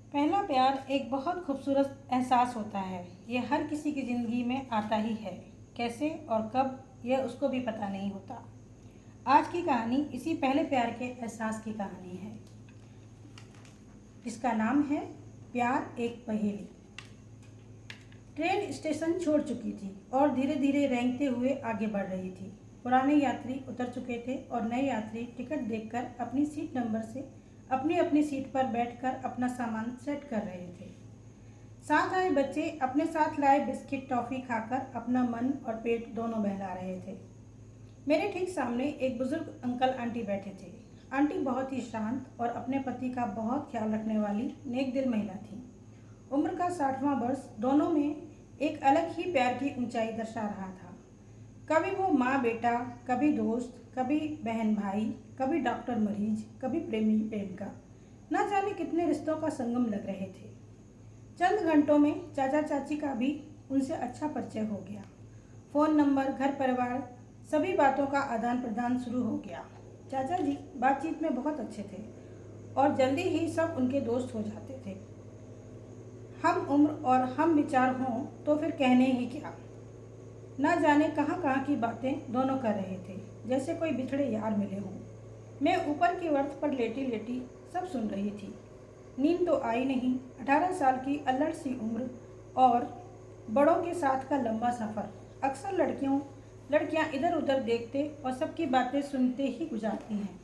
पहला प्यार एक बहुत खूबसूरत एहसास होता है। ये हर किसी की ज़िंदगी में आता ही है। कैसे और कब, यह उसको भी पता नहीं होता। आज की कहानी इसी पहले प्यार के एहसास की कहानी है। इसका नाम है प्यार एक पहेली। ट्रेन स्टेशन छोड़ चुकी थी और धीरे धीरे रेंगते हुए आगे बढ़ रही थी। पुराने यात्री उतर चुके थे और नए यात्री टिकट देखकर अपनी सीट नंबर से अपनी अपनी सीट पर बैठकर अपना सामान सेट कर रहे थे। साथ आए बच्चे अपने साथ लाए बिस्किट टॉफ़ी खाकर अपना मन और पेट दोनों बहला रहे थे। मेरे ठीक सामने एक बुजुर्ग अंकल आंटी बैठे थे। आंटी बहुत ही शांत और अपने पति का बहुत ख्याल रखने वाली नेक दिल महिला थी। उम्र का 60वां वर्ष दोनों में एक अलग ही प्यार की ऊंचाई दर्शा रहा था। कभी वो माँ बेटा, कभी दोस्त, कभी बहन भाई, कभी डॉक्टर मरीज, कभी प्रेमी प्रेमिका, न जाने कितने रिश्तों का संगम लग रहे थे। चंद घंटों में चाचा चाची का भी उनसे अच्छा परिचय हो गया। फ़ोन नंबर, घर परिवार, सभी बातों का आदान प्रदान शुरू हो गया। चाचा जी बातचीत में बहुत अच्छे थे और जल्दी ही सब उनके दोस्त हो जाते थे। हम उम्र और हम विचार हों तो फिर कहने ही क्या। ना जाने कहाँ कहाँ की बातें दोनों कर रहे थे, जैसे कोई बिछड़े यार मिले हों। मैं ऊपर की बर्थ पर लेटी लेटी सब सुन रही थी। नींद तो आई नहीं। 18 साल की अल्लड़ सी उम्र और बड़ों के साथ का लंबा सफ़र अक्सर लड़कियां इधर उधर देखते और सबकी बातें सुनते ही गुजारती हैं।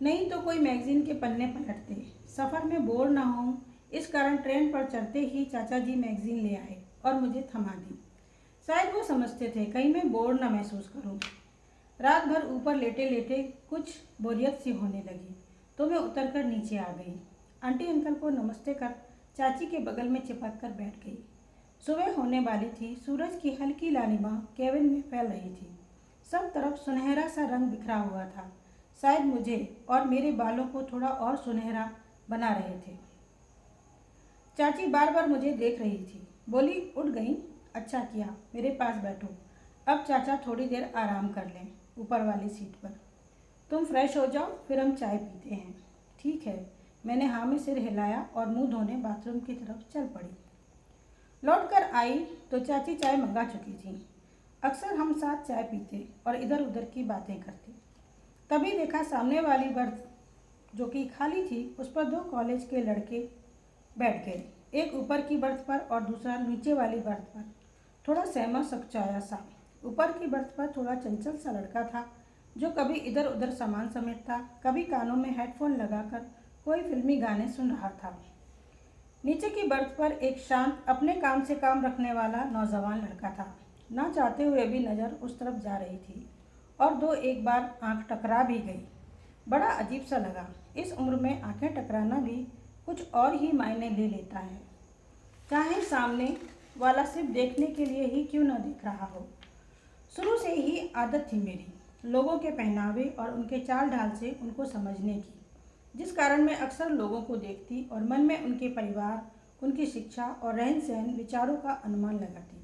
नहीं तो कोई मैगजीन के पन्ने पलटते। सफ़र में बोर ना हों इस कारण ट्रेन पर चढ़ते ही चाचा जी मैगजीन ले आए और मुझे थमा दी। शायद वो समझते थे कहीं मैं बोर ना महसूस करूं। रात भर ऊपर लेटे लेटे कुछ बोरियत सी होने लगी तो मैं उतर कर नीचे आ गई। आंटी अंकल को नमस्ते कर चाची के बगल में चिपक कर बैठ गई। सुबह होने वाली थी। सूरज की हल्की लालिमा केबिन में फैल रही थी। सब तरफ सुनहरा सा रंग बिखरा हुआ था। शायद मुझे और मेरे बालों को थोड़ा और सुनहरा बना रहे थे। चाची बार बार मुझे देख रही थी। बोली, उठ गई? अच्छा किया, मेरे पास बैठो। अब चाचा थोड़ी देर आराम कर लें ऊपर वाली सीट पर। तुम फ्रेश हो जाओ, फिर हम चाय पीते हैं। ठीक है, मैंने हाँ में सिर हिलाया और मुंह धोने बाथरूम की तरफ चल पड़ी। लौट कर आई तो चाची चाय मंगा चुकी थी। अक्सर हम साथ चाय पीते और इधर उधर की बातें करते। तभी देखा सामने वाली बर्थ जो कि खाली थी उस पर 2 कॉलेज के लड़के बैठ गए। एक ऊपर की बर्थ पर और दूसरा नीचे वाली बर्थ पर। थोड़ा सहमा सकचाया सा। ऊपर की बर्थ पर थोड़ा चंचल सा लड़का था जो कभी इधर उधर सामान समेटता, कभी कानों में हेडफोन लगाकर कोई फिल्मी गाने सुन रहा था। नीचे की बर्थ पर एक शांत, अपने काम से काम रखने वाला नौजवान लड़का था। ना चाहते हुए भी नज़र उस तरफ जा रही थी और 2-1 बार आंख टकरा भी गई। बड़ा अजीब सा लगा। इस उम्र में आंखें टकराना भी कुछ और ही मायने ले लेता है, चाहे सामने वाला सिर्फ देखने के लिए ही क्यों न देख रहा हो। शुरू से ही आदत थी मेरी लोगों के पहनावे और उनके चाल ढाल से उनको समझने की, जिस कारण मैं अक्सर लोगों को देखती और मन में उनके परिवार, उनकी शिक्षा और रहन सहन विचारों का अनुमान लगाती।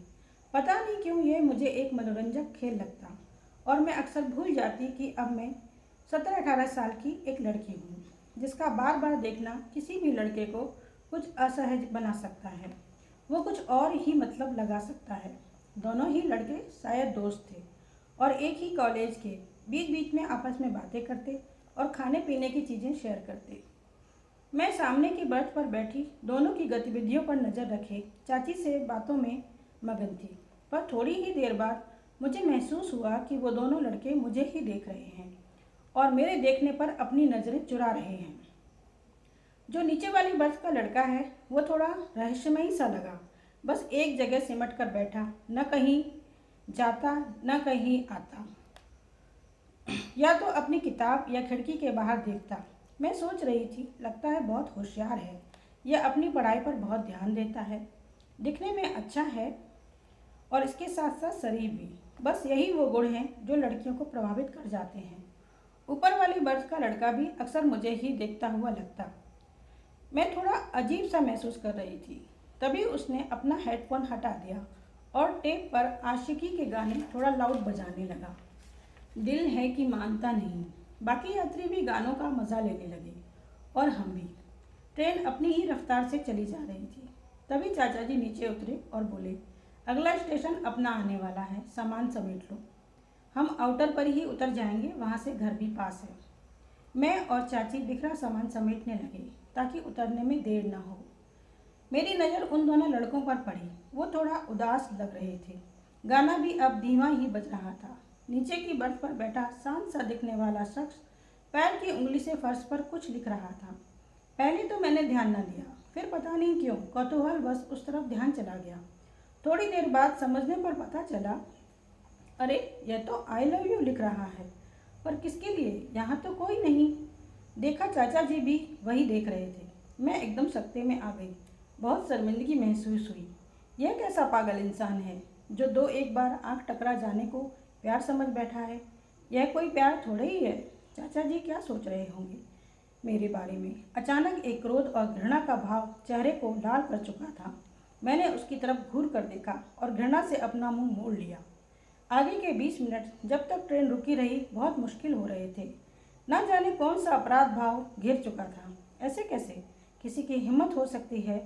पता नहीं क्यों ये मुझे एक मनोरंजक खेल लगता और मैं अक्सर भूल जाती कि अब मैं 17-18 साल की एक लड़की हूँ, जिसका बार बार देखना किसी भी लड़के को कुछ असहज बना सकता है। वो कुछ और ही मतलब लगा सकता है। दोनों ही लड़के शायद दोस्त थे और एक ही कॉलेज के। बीच बीच में आपस में बातें करते और खाने पीने की चीज़ें शेयर करते। मैं सामने की बर्थ पर बैठी दोनों की गतिविधियों पर नज़र रखे चाची से बातों में मगन थी। पर थोड़ी ही देर बाद मुझे महसूस हुआ कि वो दोनों लड़के मुझे ही देख रहे हैं और मेरे देखने पर अपनी नज़रें चुरा रहे हैं। जो नीचे वाली बर्थ का लड़का है वो थोड़ा रहस्यमयी सा लगा। बस एक जगह सिमट कर बैठा, न कहीं जाता न कहीं आता, या तो अपनी किताब या खिड़की के बाहर देखता। मैं सोच रही थी, लगता है बहुत होशियार है, यह अपनी पढ़ाई पर बहुत ध्यान देता है, दिखने में अच्छा है और इसके साथ साथ शरीफ भी। बस यही वो गुण हैं जो लड़कियों को प्रभावित कर जाते हैं। ऊपर वाली बर्थ का लड़का भी अक्सर मुझे ही देखता हुआ लगता। मैं थोड़ा अजीब सा महसूस कर रही थी। तभी उसने अपना हेडफोन हटा दिया और टेप पर आशिकी के गाने थोड़ा लाउड बजाने लगा। दिल है कि मानता नहीं। बाकी यात्री भी गानों का मज़ा लेने लगे और हम भी। ट्रेन अपनी ही रफ्तार से चली जा रही थी। तभी चाचा जी नीचे उतरे और बोले, अगला स्टेशन अपना आने वाला है, सामान समेट लो। हम आउटर पर ही उतर जाएंगे, वहाँ से घर भी पास है। मैं और चाची बिखरा सामान समेटने लगे ताकि उतरने में देर न हो। मेरी नज़र उन दोनों लड़कों पर पड़ी। वो थोड़ा उदास लग रहे थे। गाना भी अब धीमा ही बज रहा था। नीचे की बर्थ पर बैठा शांत सा दिखने वाला शख्स पैर की उंगली से फर्श पर कुछ लिख रहा था। पहले तो मैंने ध्यान न दिया, फिर पता नहीं क्यों कौतूहल बस उस तरफ ध्यान चला गया। थोड़ी देर बाद समझने पर पता चला, अरे यह तो आई लव यू लिख रहा है। पर किसके लिए? यहाँ तो कोई नहीं। देखा चाचा जी भी वही देख रहे थे। मैं एकदम सकते में आ गई। बहुत शर्मिंदगी महसूस हुई। यह कैसा पागल इंसान है जो दो एक बार आंख टकरा जाने को प्यार समझ बैठा है। यह कोई प्यार थोड़े ही है। चाचा जी क्या सोच रहे होंगे मेरे बारे में? अचानक एक क्रोध और घृणा का भाव चेहरे को लाल कर चुका था। मैंने उसकी तरफ घूर कर देखा और घृणा से अपना मुंह मोड़ लिया। आगे के 20 मिनट जब तक ट्रेन रुकी रही बहुत मुश्किल हो रहे थे। न जाने कौन सा अपराध भाव घिर चुका था। ऐसे कैसे किसी की हिम्मत हो सकती है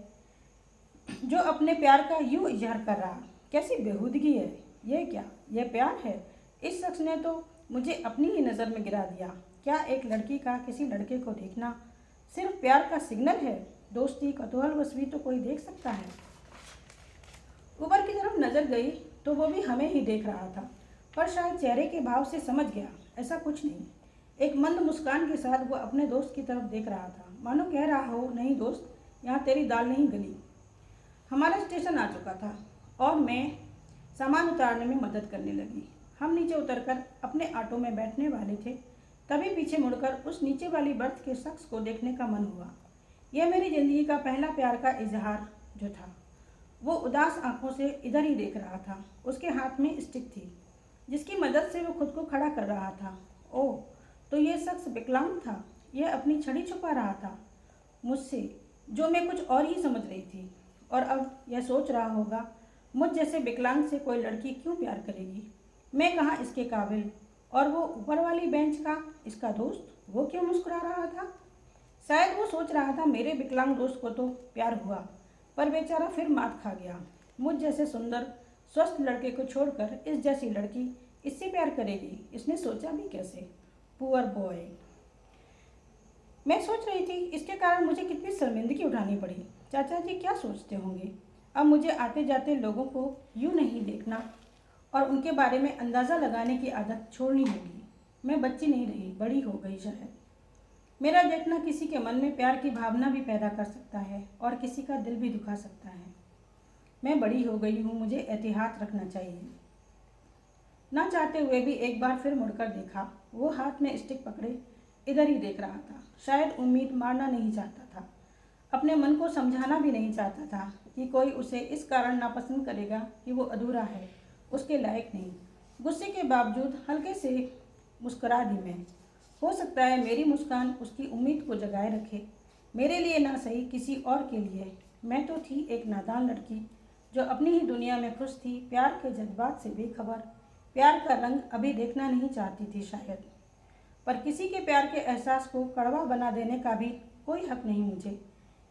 जो अपने प्यार का यूं इजहार कर रहा? कैसी बेहूदगी है ये! क्या यह प्यार है? इस शख्स ने तो मुझे अपनी ही नज़र में गिरा दिया। क्या एक लड़की का किसी लड़के को देखना सिर्फ प्यार का सिग्नल है? दोस्ती, कौतूहलवश भी तो कोई देख सकता है। ऊपर की तरफ नजर गई तो वो भी हमें ही देख रहा था, पर शायद चेहरे के भाव से समझ गया ऐसा कुछ नहीं। एक मंद मुस्कान के साथ वो अपने दोस्त की तरफ देख रहा था, मानो कह रहा हो, नहीं दोस्त, यहाँ तेरी दाल नहीं गली। हमारा स्टेशन आ चुका था और मैं सामान उतारने में मदद करने लगी। हम नीचे उतरकर अपने ऑटो में बैठने वाले थे, तभी पीछे मुड़कर उस नीचे वाली बर्थ के शख्स को देखने का मन हुआ। यह मेरी ज़िंदगी का पहला प्यार का इजहार जो था। वो उदास आंखों से इधर ही देख रहा था। उसके हाथ में स्टिक थी जिसकी मदद से वो खुद को खड़ा कर रहा था। ओह, तो ये शख्स विकलांग था। यह अपनी छड़ी छुपा रहा था मुझसे, जो मैं कुछ और ही समझ रही थी। और अब यह सोच रहा होगा, मुझ जैसे विकलांग से कोई लड़की क्यों प्यार करेगी? मैं कहाँ इसके काबिल? और वो ऊपर वाली बेंच का इसका दोस्त, वो क्यों मुस्कुरा रहा था? शायद वो सोच रहा था मेरे विकलांग दोस्त को तो प्यार हुआ, पर बेचारा फिर मात खा गया। मुझ जैसे सुंदर स्वस्थ लड़के को छोड़कर इस जैसी लड़की इससे प्यार करेगी, इसने सोचा भी कैसे? Poor boy. मैं सोच रही थी इसके कारण मुझे कितनी शर्मिंदगी उठानी पड़ी। चाचा जी क्या सोचते होंगे? अब मुझे आते जाते लोगों को यूं नहीं देखना और उनके बारे में अंदाज़ा लगाने की आदत छोड़नी होगी। मैं बच्ची नहीं रही, बड़ी हो गई शायद। मेरा देखना किसी के मन में प्यार की भावना भी पैदा कर सकता है और किसी का दिल भी दुखा सकता है। मैं बड़ी हो गई हूँ, मुझे एहतियात रखना चाहिए। ना चाहते हुए भी एक बार फिर मुड़कर देखा। वो हाथ में स्टिक पकड़े इधर ही देख रहा था। शायद उम्मीद मारना नहीं चाहता था, अपने मन को समझाना भी नहीं चाहता था कि कोई उसे इस कारण नापसंद करेगा कि वो अधूरा है, उसके लायक नहीं। गुस्से के बावजूद हल्के से मुस्कुरा दी मैं। हो सकता है मेरी मुस्कान उसकी उम्मीद को जगाए रखे, मेरे लिए ना सही किसी और के लिए। मैं तो थी एक नादान लड़की जो अपनी ही दुनिया में खुश थी, प्यार के जज्बात से बेखबर, प्यार का रंग अभी देखना नहीं चाहती थी शायद। पर किसी के प्यार के एहसास को कड़वा बना देने का भी कोई हक नहीं मुझे।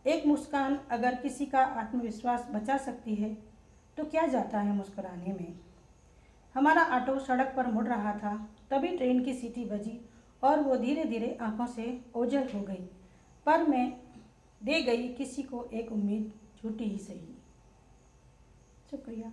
एक मुस्कान अगर किसी का आत्मविश्वास बचा सकती है तो क्या जाता है मुस्कुराने में। हमारा ऑटो सड़क पर मुड़ रहा था, तभी ट्रेन की सीटी बजी और वो धीरे धीरे आंखों से ओझल हो गई। पर मैं दे गई किसी को एक उम्मीद, झूठी ही सही। शुक्रिया।